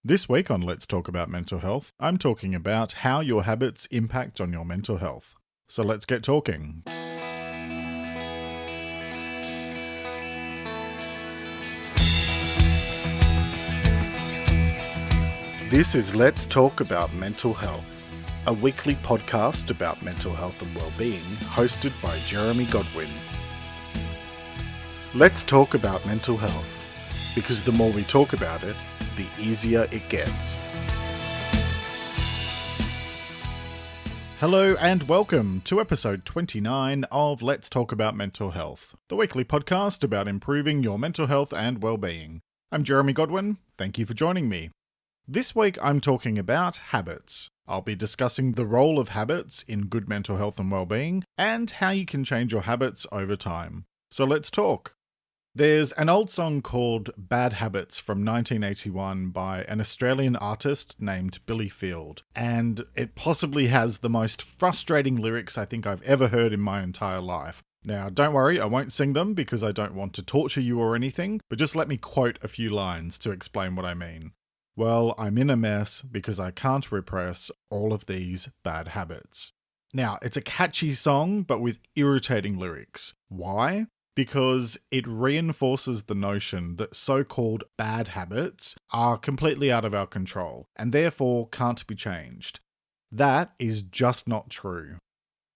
This week on Let's Talk About Mental Health, I'm talking about how your habits impact on your mental health. So let's get talking. This is Let's Talk About Mental Health, a weekly podcast about mental health and well-being, hosted by Jeremy Godwin. Let's talk about mental health, because the more we talk about it, the easier it gets. Hello and welcome to episode 29 of Let's Talk About Mental Health, the weekly podcast about improving your mental health and well-being. I'm Jeremy Godwin. Thank you for joining me. This week I'm talking about habits. I'll be discussing the role of habits in good mental health and well-being and how you can change your habits over time. So let's talk. There's an old song called Bad Habits from 1981 by an Australian artist named Billy Field, and it possibly has the most frustrating lyrics I think I've ever heard in my entire life. Now, don't worry, I won't sing them because I don't want to torture you or anything, but just let me quote a few lines to explain what I mean. Well, I'm in a mess because I can't repress all of these bad habits. Now, it's a catchy song, but with irritating lyrics. Why? Because it reinforces the notion that so-called bad habits are completely out of our control and therefore can't be changed. That is just not true.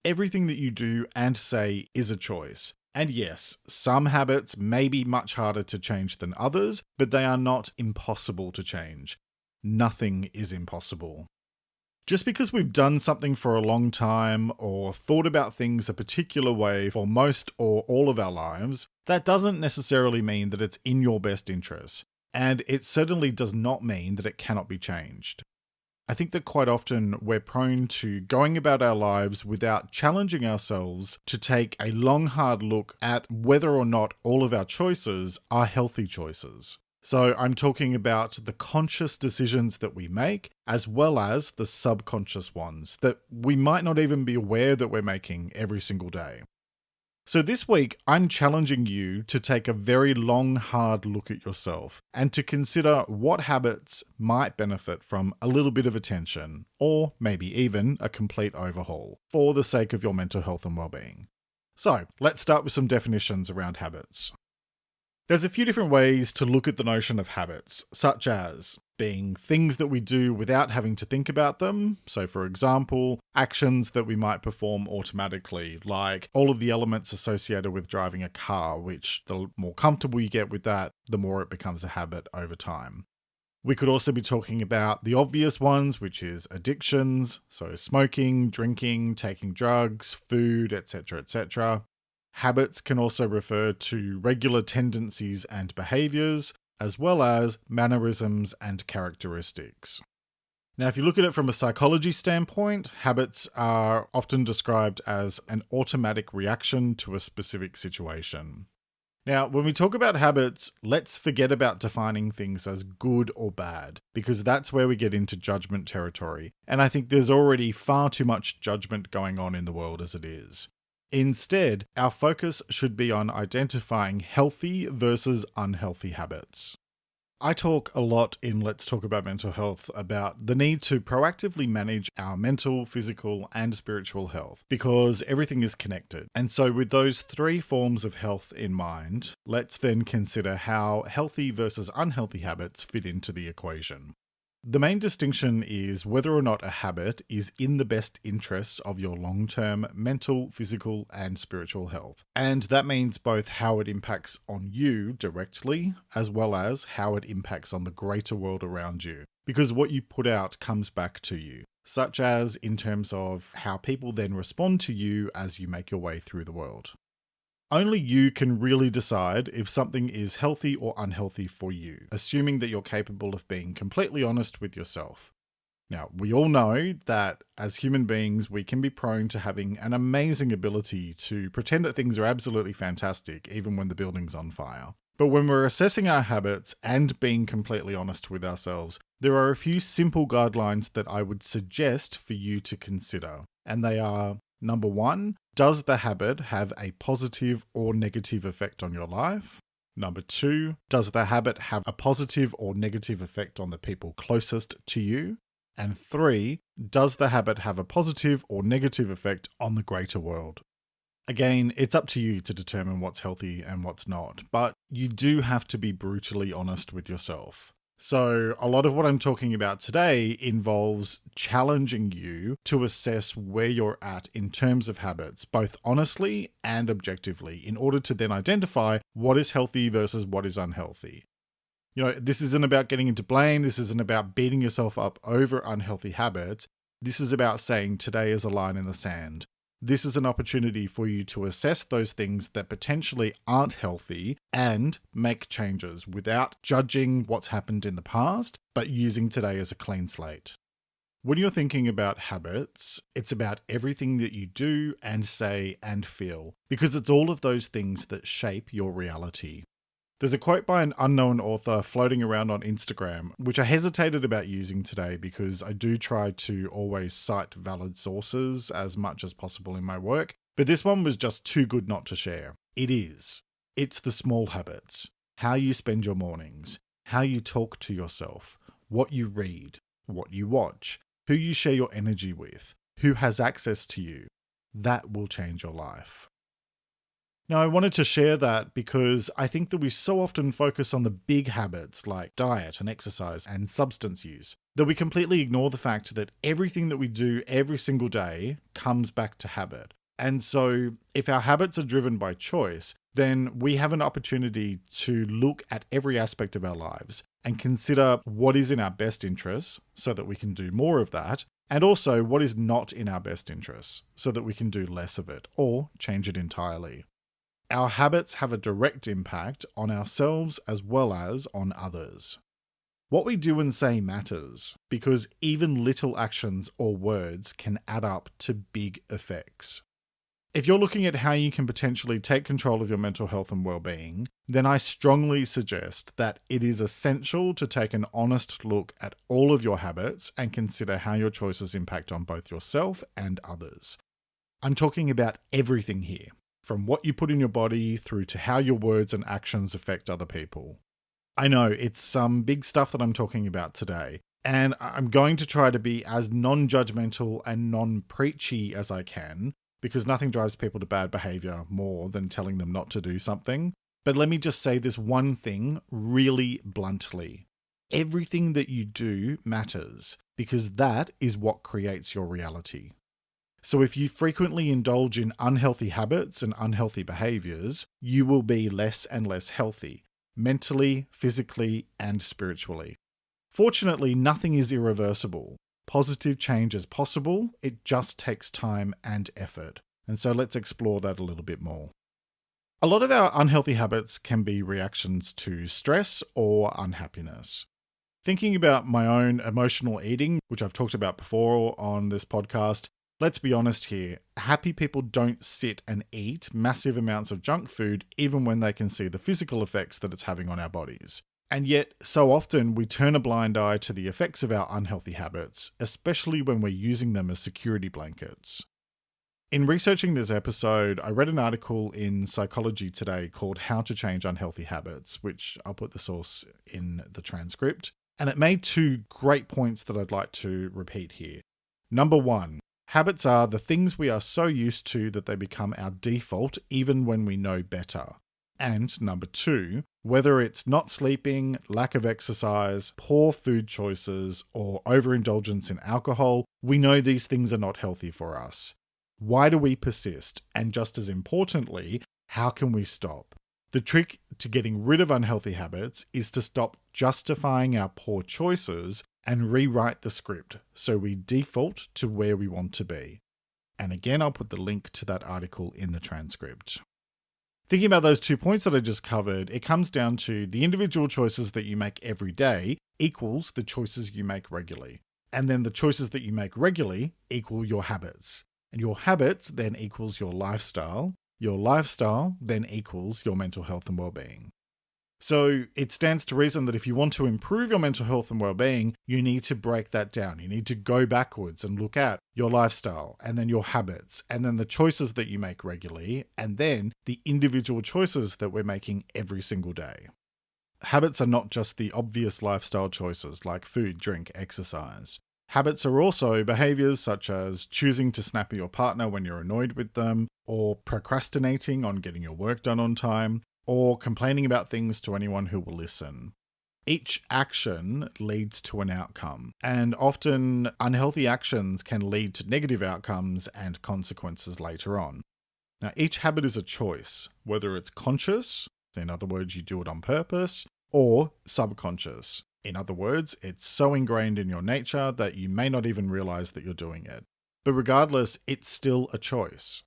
Everything that you do and say is a choice. And yes, some habits may be much harder to change than others, but they are not impossible to change. Nothing is impossible. Just because we've done something for a long time or thought about things a particular way for most or all of our lives, that doesn't necessarily mean that it's in your best interest, and it certainly does not mean that it cannot be changed. I think that quite often we're prone to going about our lives without challenging ourselves to take a long, hard look at whether or not all of our choices are healthy choices. So I'm talking about the conscious decisions that we make, as well as the subconscious ones that we might not even be aware that we're making every single day. So this week, I'm challenging you to take a very long, hard look at yourself and to consider what habits might benefit from a little bit of attention, or maybe even a complete overhaul, for the sake of your mental health and well-being. So let's start with some definitions around habits. There's a few different ways to look at the notion of habits, such as being things that we do without having to think about them. So for example, actions that we might perform automatically, like all of the elements associated with driving a car, which the more comfortable you get with that, the more it becomes a habit over time. We could also be talking about the obvious ones, which is addictions, so smoking, drinking, taking drugs, food, etc., etc. Habits can also refer to regular tendencies and behaviors, as well as mannerisms and characteristics. Now, if you look at it from a psychology standpoint, habits are often described as an automatic reaction to a specific situation. Now, when we talk about habits, let's forget about defining things as good or bad, because that's where we get into judgment territory, and I think there's already far too much judgment going on in the world as it is. Instead, our focus should be on identifying healthy versus unhealthy habits. I talk a lot in Let's Talk About Mental Health about the need to proactively manage our mental, physical, and spiritual health, because everything is connected. And so with those three forms of health in mind, let's then consider how healthy versus unhealthy habits fit into the equation. The main distinction is whether or not a habit is in the best interests of your long-term mental, physical, and spiritual health. And that means both how it impacts on you directly, as well as how it impacts on the greater world around you. Because what you put out comes back to you, such as in terms of how people then respond to you as you make your way through the world. Only you can really decide if something is healthy or unhealthy for you, assuming that you're capable of being completely honest with yourself. Now, we all know that as human beings, we can be prone to having an amazing ability to pretend that things are absolutely fantastic, even when the building's on fire. But when we're assessing our habits and being completely honest with ourselves, there are a few simple guidelines that I would suggest for you to consider. And they are, number one, does the habit have a positive or negative effect on your life? Number 2, does the habit have a positive or negative effect on the people closest to you? And 3, does the habit have a positive or negative effect on the greater world? Again, it's up to you to determine what's healthy and what's not, but you do have to be brutally honest with yourself. So a lot of what I'm talking about today involves challenging you to assess where you're at in terms of habits, both honestly and objectively, in order to then identify what is healthy versus what is unhealthy. This isn't about getting into blame. This isn't about beating yourself up over unhealthy habits. This is about saying today is a line in the sand. This is an opportunity for you to assess those things that potentially aren't healthy and make changes without judging what's happened in the past, but using today as a clean slate. When you're thinking about habits, it's about everything that you do and say and feel, because it's all of those things that shape your reality. There's a quote by an unknown author floating around on Instagram, which I hesitated about using today because I do try to always cite valid sources as much as possible in my work, but this one was just too good not to share. It's the small habits, how you spend your mornings, how you talk to yourself, what you read, what you watch, who you share your energy with, who has access to you. That will change your life. Now, I wanted to share that because I think that we so often focus on the big habits like diet and exercise and substance use that we completely ignore the fact that everything that we do every single day comes back to habit. And so if our habits are driven by choice, then we have an opportunity to look at every aspect of our lives and consider what is in our best interests so that we can do more of that, and also what is not in our best interests so that we can do less of it or change it entirely. Our habits have a direct impact on ourselves as well as on others. What we do and say matters because even little actions or words can add up to big effects. If you're looking at how you can potentially take control of your mental health and well-being, then I strongly suggest that it is essential to take an honest look at all of your habits and consider how your choices impact on both yourself and others. I'm talking about everything here, from what you put in your body through to how your words and actions affect other people. I know it's some big stuff that I'm talking about today, and I'm going to try to be as non-judgmental and non-preachy as I can, because nothing drives people to bad behavior more than telling them not to do something. But let me just say this one thing really bluntly. Everything that you do matters, because that is what creates your reality. So if you frequently indulge in unhealthy habits and unhealthy behaviors, you will be less and less healthy, mentally, physically, and spiritually. Fortunately, nothing is irreversible. Positive change is possible, it just takes time and effort. And so let's explore that a little bit more. A lot of our unhealthy habits can be reactions to stress or unhappiness. Thinking about my own emotional eating, which I've talked about before on this podcast, let's be honest here, happy people don't sit and eat massive amounts of junk food even when they can see the physical effects that it's having on our bodies. And yet, so often we turn a blind eye to the effects of our unhealthy habits, especially when we're using them as security blankets. In researching this episode, I read an article in Psychology Today called How to Change Unhealthy Habits, which I'll put the source in the transcript. And it made 2 great points that I'd like to repeat here. Number 1, habits are the things we are so used to that they become our default even when we know better. And number 2, whether it's not sleeping, lack of exercise, poor food choices, or overindulgence in alcohol, we know these things are not healthy for us. Why do we persist? And just as importantly, how can we stop? The trick to getting rid of unhealthy habits is to stop justifying our poor choices and rewrite the script so we default to where we want to be. And again, I'll put the link to that article in the transcript. Thinking about those 2 points that I just covered, it comes down to the individual choices that you make every day equals the choices you make regularly. And then the choices that you make regularly equal your habits. And your habits then equals your lifestyle then equals your mental health and well-being. So it stands to reason that if you want to improve your mental health and well-being, you need to break that down. You need to go backwards and look at your lifestyle and then your habits and then the choices that you make regularly and then the individual choices that we're making every single day. Habits are not just the obvious lifestyle choices like food, drink, exercise. Habits are also behaviors such as choosing to snap at your partner when you're annoyed with them, or procrastinating on getting your work done on time, or complaining about things to anyone who will listen. Each action leads to an outcome, and often unhealthy actions can lead to negative outcomes and consequences later on. Now, each habit is a choice, whether it's conscious, in other words, you do it on purpose, or subconscious. In other words, it's so ingrained in your nature that you may not even realize that you're doing it. But regardless, it's still a choice.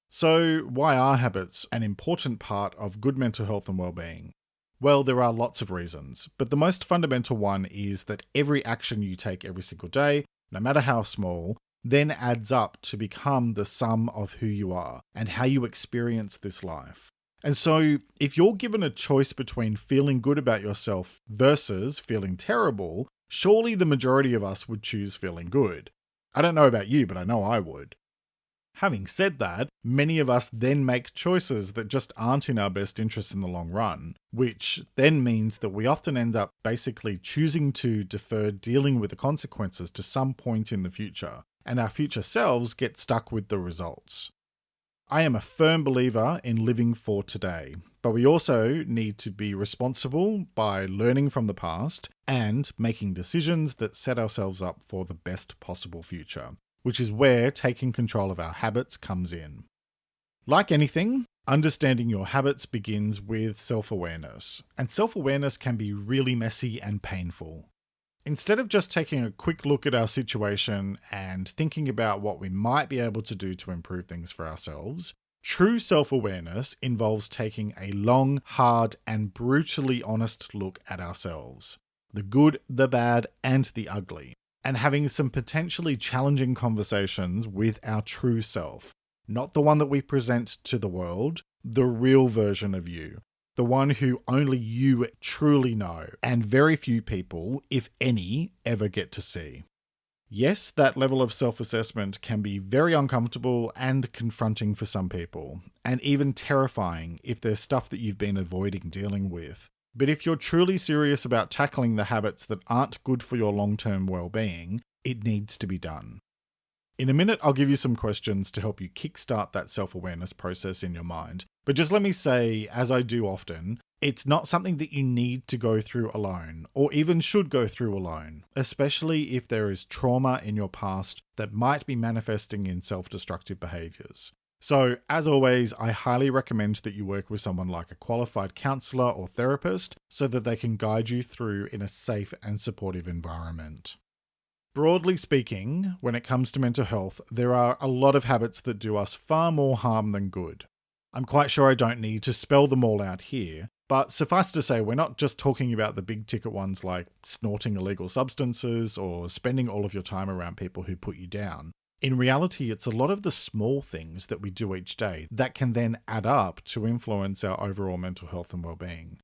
So, why are habits an important part of good mental health and well-being? Well, there are lots of reasons, but the most fundamental one is that every action you take every single day, no matter how small, then adds up to become the sum of who you are and how you experience this life. And so, if you're given a choice between feeling good about yourself versus feeling terrible, surely the majority of us would choose feeling good. I don't know about you, but I know I would. Having said that, many of us then make choices that just aren't in our best interest in the long run, which then means that we often end up basically choosing to defer dealing with the consequences to some point in the future, and our future selves get stuck with the results. I am a firm believer in living for today, but we also need to be responsible by learning from the past and making decisions that set ourselves up for the best possible future, which is where taking control of our habits comes in. Like anything, understanding your habits begins with self-awareness, and self-awareness can be really messy and painful. Instead of just taking a quick look at our situation and thinking about what we might be able to do to improve things for ourselves, true self-awareness involves taking a long, hard, and brutally honest look at ourselves. The good, the bad, and the ugly. And having some potentially challenging conversations with our true self. Not the one that we present to the world, the real version of you. The one who only you truly know, and very few people, if any, ever get to see. Yes, that level of self-assessment can be very uncomfortable and confronting for some people, and even terrifying if there's stuff that you've been avoiding dealing with. But if you're truly serious about tackling the habits that aren't good for your long-term well-being, it needs to be done. In a minute, I'll give you some questions to help you kickstart that self-awareness process in your mind. But just let me say, as I do often, it's not something that you need to go through alone, or even should go through alone, especially if there is trauma in your past that might be manifesting in self-destructive behaviors. So, as always, I highly recommend that you work with someone like a qualified counselor or therapist so that they can guide you through in a safe and supportive environment. Broadly speaking, when it comes to mental health, there are a lot of habits that do us far more harm than good. I'm quite sure I don't need to spell them all out here, but suffice to say, we're not just talking about the big ticket ones like snorting illegal substances or spending all of your time around people who put you down. In reality, it's a lot of the small things that we do each day that can then add up to influence our overall mental health and well-being.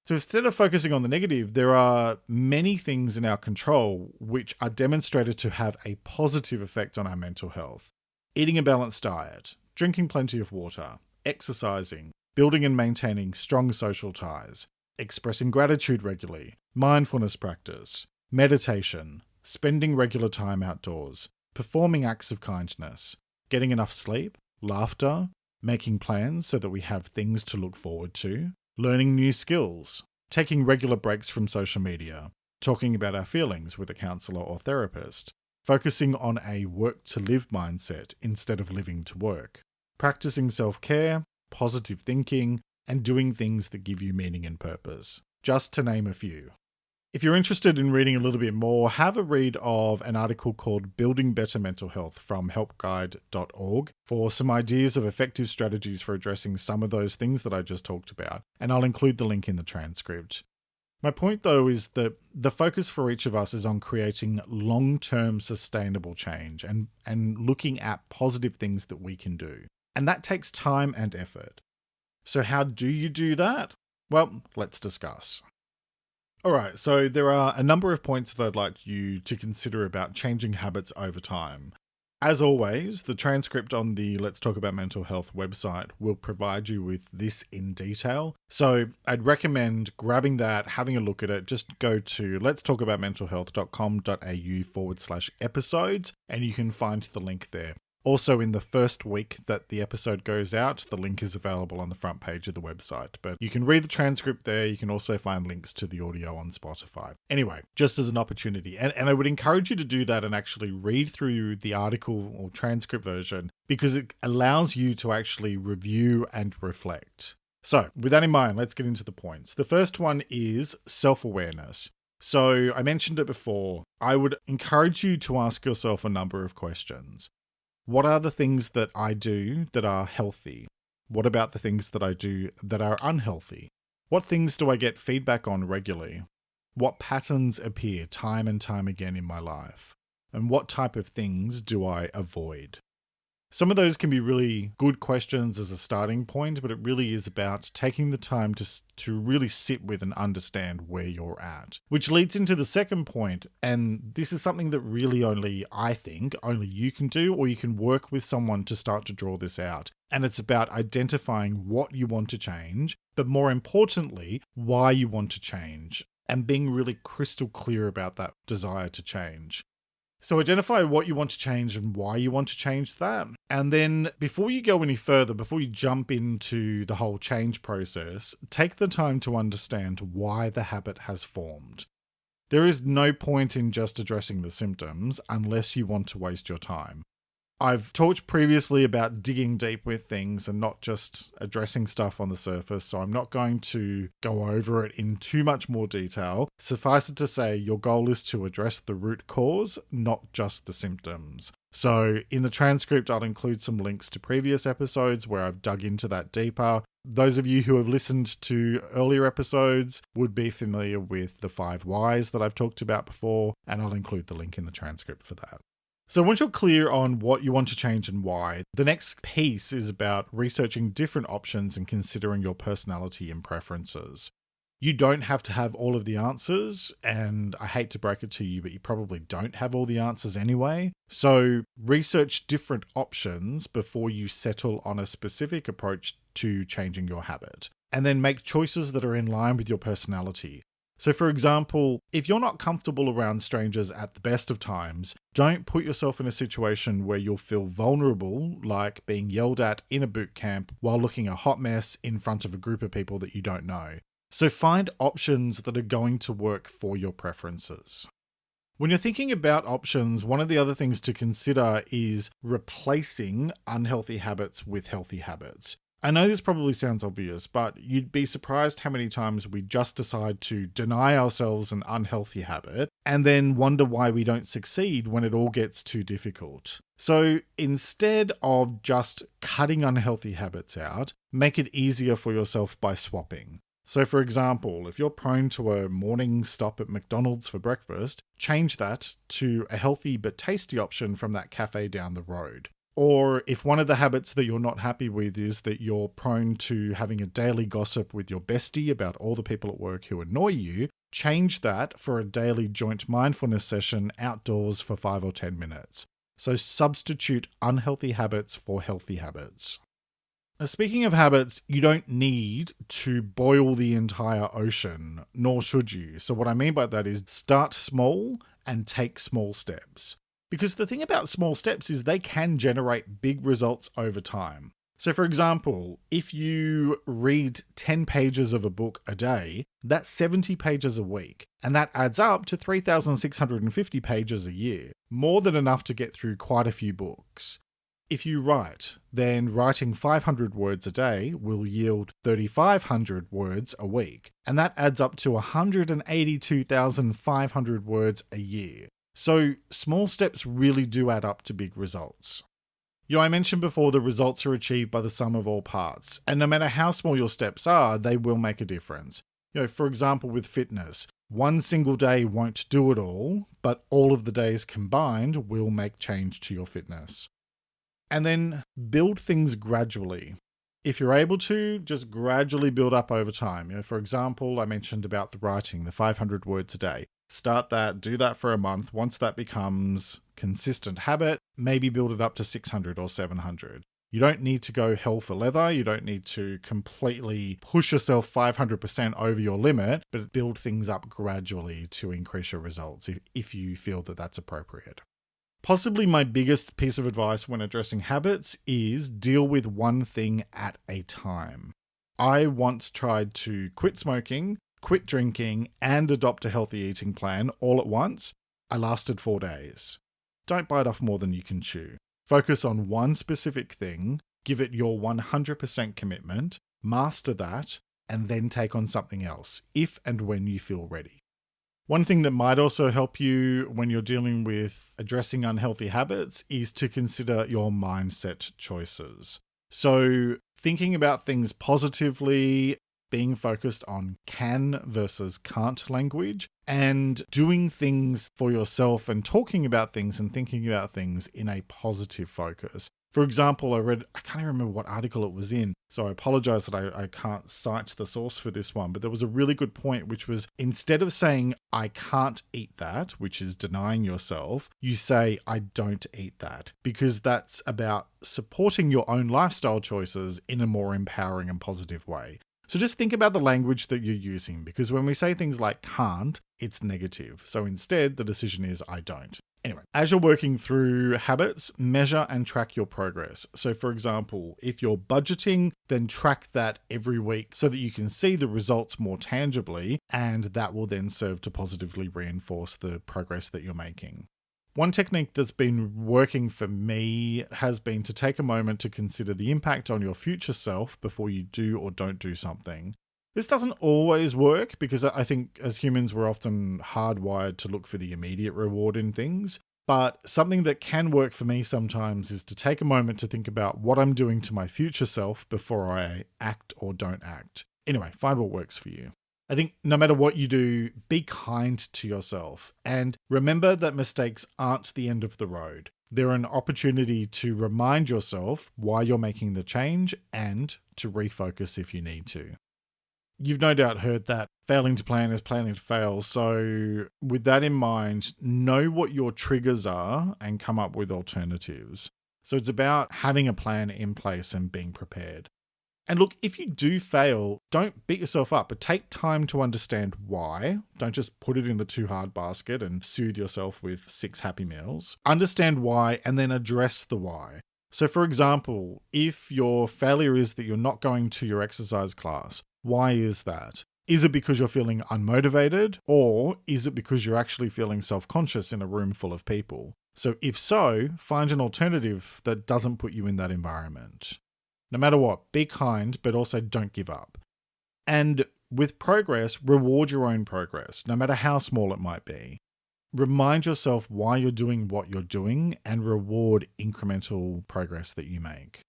So instead of focusing on the negative, there are many things in our control which are demonstrated to have a positive effect on our mental health. Eating a balanced diet, drinking plenty of water, exercising, building and maintaining strong social ties, expressing gratitude regularly, mindfulness practice, meditation, spending regular time outdoors, performing acts of kindness, getting enough sleep, laughter, making plans so that we have things to look forward to, learning new skills, taking regular breaks from social media, talking about our feelings with a counsellor or therapist, focusing on a work-to-live mindset instead of living to work, practicing self-care, positive thinking, and doing things that give you meaning and purpose, just to name a few. If you're interested in reading a little bit more, have a read of an article called Building Better Mental Health from helpguide.org for some ideas of effective strategies for addressing some of those things that I just talked about, and I'll include the link in the transcript. My point though is that the focus for each of us is on creating long-term sustainable change and looking at positive things that we can do. And that takes time and effort. So how do you do that? Well, let's discuss. Alright, so there are a number of points that I'd like you to consider about changing habits over time. As always, the transcript on the Let's Talk About Mental Health website will provide you with this in detail. So I'd recommend grabbing that, having a look at it. Just go to letstalkaboutmentalhealth.com.au/episodes and you can find the link there. Also, in the first week that the episode goes out, the link is available on the front page of the website. But you can read the transcript there. You can also find links to the audio on Spotify. Anyway, just as an opportunity. And I would encourage you to do that and actually read through the article or transcript version because it allows you to actually review and reflect. So, with that in mind, let's get into the points. The first one is self-awareness. So, I mentioned it before. I would encourage you to ask yourself a number of questions. What are the things that I do that are healthy? What about the things that I do that are unhealthy? What things do I get feedback on regularly? What patterns appear time and time again in my life? And what type of things do I avoid? Some of those can be really good questions as a starting point, but it really is about taking the time to really sit with and understand where you're at. Which leads into the second point, and this is something that really only you can do, or you can work with someone to start to draw this out. And it's about identifying what you want to change, but more importantly, why you want to change, and being really crystal clear about that desire to change. So identify what you want to change and why you want to change that. And then before you go any further, before you jump into the whole change process, take the time to understand why the habit has formed. There is no point in just addressing the symptoms unless you want to waste your time. I've talked previously about digging deep with things and not just addressing stuff on the surface, so I'm not going to go over it in too much more detail. Suffice it to say, your goal is to address the root cause, not just the symptoms. So in the transcript, I'll include some links to previous episodes where I've dug into that deeper. Those of you who have listened to earlier episodes would be familiar with the 5 whys that I've talked about before, and I'll include the link in the transcript for that. So once you're clear on what you want to change and why, the next piece is about researching different options and considering your personality and preferences. You don't have to have all of the answers, and I hate to break it to you, but you probably don't have all the answers anyway. So research different options before you settle on a specific approach to changing your habit, and then make choices that are in line with your personality. So for example, if you're not comfortable around strangers at the best of times, don't put yourself in a situation where you'll feel vulnerable, like being yelled at in a boot camp while looking a hot mess in front of a group of people that you don't know. So find options that are going to work for your preferences. When you're thinking about options, one of the other things to consider is replacing unhealthy habits with healthy habits. I know this probably sounds obvious, but you'd be surprised how many times we just decide to deny ourselves an unhealthy habit and then wonder why we don't succeed when it all gets too difficult. So instead of just cutting unhealthy habits out, make it easier for yourself by swapping. So for example, if you're prone to a morning stop at McDonald's for breakfast, change that to a healthy but tasty option from that cafe down the road. Or if one of the habits that you're not happy with is that you're prone to having a daily gossip with your bestie about all the people at work who annoy you, change that for a daily joint mindfulness session outdoors for 5 or 10 minutes. So substitute unhealthy habits for healthy habits. Now, speaking of habits, you don't need to boil the entire ocean, nor should you. So what I mean by that is start small and take small steps. Because the thing about small steps is they can generate big results over time. So for example, if you read 10 pages of a book a day, that's 70 pages a week. And that adds up to 3,650 pages a year. More than enough to get through quite a few books. If you write, then writing 500 words a day will yield 3,500 words a week. And that adds up to 182,500 words a year. So small steps really do add up to big results. I mentioned before the results are achieved by the sum of all parts, and no matter how small your steps are, they will make a difference. For example, with fitness, one single day won't do it all, but all of the days combined will make change to your fitness. And then build things gradually. If you're able to, just gradually build up over time. For example, I mentioned about the writing, the 500 words a day. Start that, do that for a month. Once that becomes consistent habit, maybe build it up to 600 or 700. You don't need to go hell for leather. You don't need to completely push yourself 500% over your limit, but build things up gradually to increase your results if you feel that that's appropriate. Possibly my biggest piece of advice when addressing habits is deal with one thing at a time. I once tried to quit smoking, quit drinking, and adopt a healthy eating plan all at once. I lasted 4 days. Don't bite off more than you can chew. Focus on one specific thing, give it your 100% commitment, master that, and then take on something else, if and when you feel ready. One thing that might also help you when you're dealing with addressing unhealthy habits is to consider your mindset choices. So thinking about things positively, being focused on can versus can't language, and doing things for yourself and talking about things and thinking about things in a positive focus. For example, I can't even remember what article it was in, so I apologize that I can't cite the source for this one, but there was a really good point, which was instead of saying, I can't eat that, which is denying yourself, you say, I don't eat that, because that's about supporting your own lifestyle choices in a more empowering and positive way. So just think about the language that you're using, because when we say things like can't, it's negative. So instead, the decision is I don't. Anyway, as you're working through habits, measure and track your progress. So for example, if you're budgeting, then track that every week so that you can see the results more tangibly, and that will then serve to positively reinforce the progress that you're making. One technique that's been working for me has been to take a moment to consider the impact on your future self before you do or don't do something. This doesn't always work because I think as humans we're often hardwired to look for the immediate reward in things, but something that can work for me sometimes is to take a moment to think about what I'm doing to my future self before I act or don't act. Anyway, find what works for you. I think no matter what you do, be kind to yourself and remember that mistakes aren't the end of the road. They're an opportunity to remind yourself why you're making the change and to refocus if you need to. You've no doubt heard that failing to plan is planning to fail. So with that in mind, know what your triggers are and come up with alternatives. So it's about having a plan in place and being prepared. And look, if you do fail, don't beat yourself up, but take time to understand why. Don't just put it in the too hard basket and soothe yourself with 6 happy meals. Understand why and then address the why. So for example, if your failure is that you're not going to your exercise class, why is that? Is it because you're feeling unmotivated, or is it because you're actually feeling self-conscious in a room full of people? So if so, find an alternative that doesn't put you in that environment. No matter what, be kind, but also don't give up. And with progress, reward your own progress, no matter how small it might be. Remind yourself why you're doing what you're doing and reward incremental progress that you make.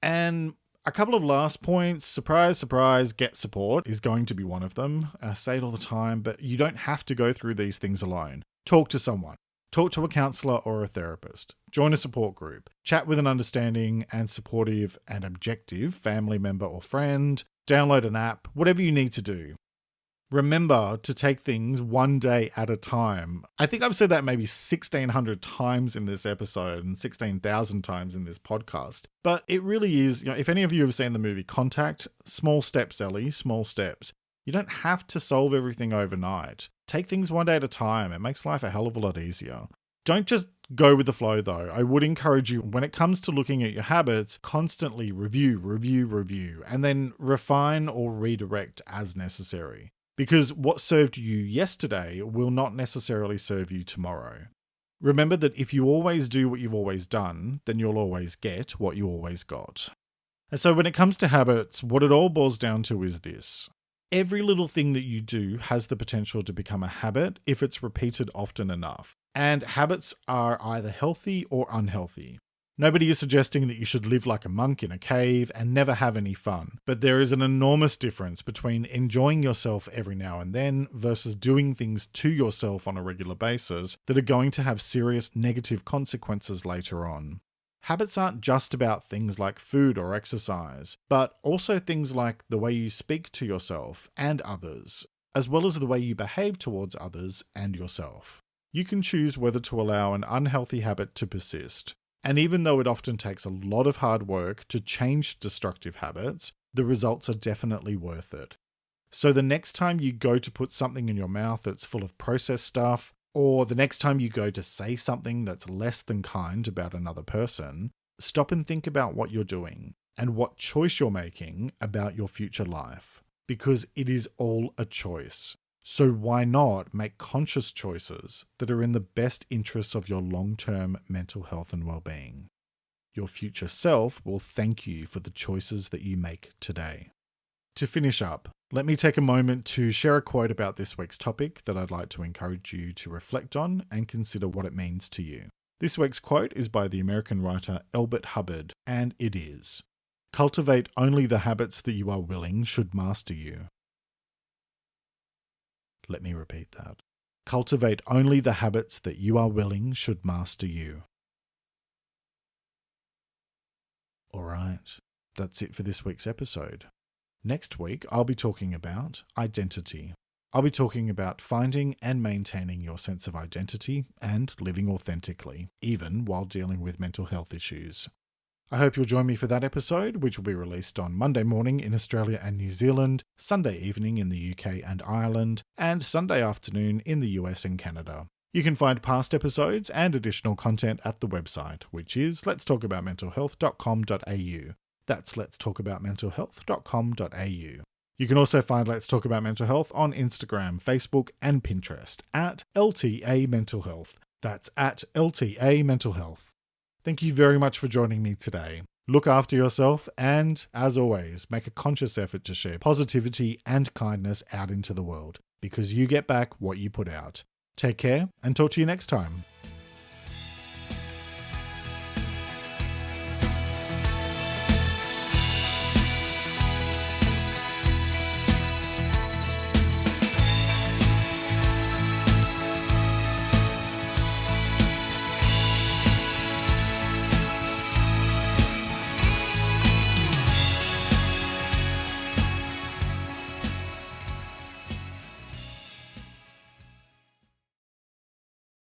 And a couple of last points. Surprise, surprise, get support is going to be one of them. I say it all the time, but you don't have to go through these things alone. Talk to someone. Talk to a counselor or a therapist. Join a support group. Chat with an understanding and supportive and objective family member or friend. Download an app, whatever you need to do. Remember to take things one day at a time. I think I've said that maybe 1,600 times in this episode and 16,000 times in this podcast. But it really is, if any of you have seen the movie Contact, small steps, Ellie, small steps. You don't have to solve everything overnight. Take things one day at a time. It makes life a hell of a lot easier. Don't just go with the flow though. I would encourage you, when it comes to looking at your habits, constantly review, and then refine or redirect as necessary. Because what served you yesterday will not necessarily serve you tomorrow. Remember that if you always do what you've always done, then you'll always get what you always got. And so when it comes to habits, what it all boils down to is this. Every little thing that you do has the potential to become a habit if it's repeated often enough. And habits are either healthy or unhealthy. Nobody is suggesting that you should live like a monk in a cave and never have any fun. But there is an enormous difference between enjoying yourself every now and then versus doing things to yourself on a regular basis that are going to have serious negative consequences later on. Habits aren't just about things like food or exercise, but also things like the way you speak to yourself and others, as well as the way you behave towards others and yourself. You can choose whether to allow an unhealthy habit to persist. And even though it often takes a lot of hard work to change destructive habits, the results are definitely worth it. So the next time you go to put something in your mouth that's full of processed stuff, or the next time you go to say something that's less than kind about another person, stop and think about what you're doing and what choice you're making about your future life. Because it is all a choice. So why not make conscious choices that are in the best interests of your long-term mental health and well-being? Your future self will thank you for the choices that you make today. To finish up, let me take a moment to share a quote about this week's topic that I'd like to encourage you to reflect on and consider what it means to you. This week's quote is by the American writer Elbert Hubbard, and it is, "Cultivate only the habits that you are willing should master you." Let me repeat that. Cultivate only the habits that you are willing should master you. Alright, that's it for this week's episode. Next week, I'll be talking about identity. I'll be talking about finding and maintaining your sense of identity and living authentically, even while dealing with mental health issues. I hope you'll join me for that episode, which will be released on Monday morning in Australia and New Zealand, Sunday evening in the UK and Ireland, and Sunday afternoon in the US and Canada. You can find past episodes and additional content at the website, which is letstalkaboutmentalhealth.com.au. That's letstalkaboutmentalhealth.com.au. You can also find Let's Talk About Mental Health on Instagram, Facebook, and Pinterest at LTA Mental Health. That's at LTA Mental Health. Thank you very much for joining me today. Look after yourself and, as always, make a conscious effort to share positivity and kindness out into the world, because you get back what you put out. Take care and talk to you next time.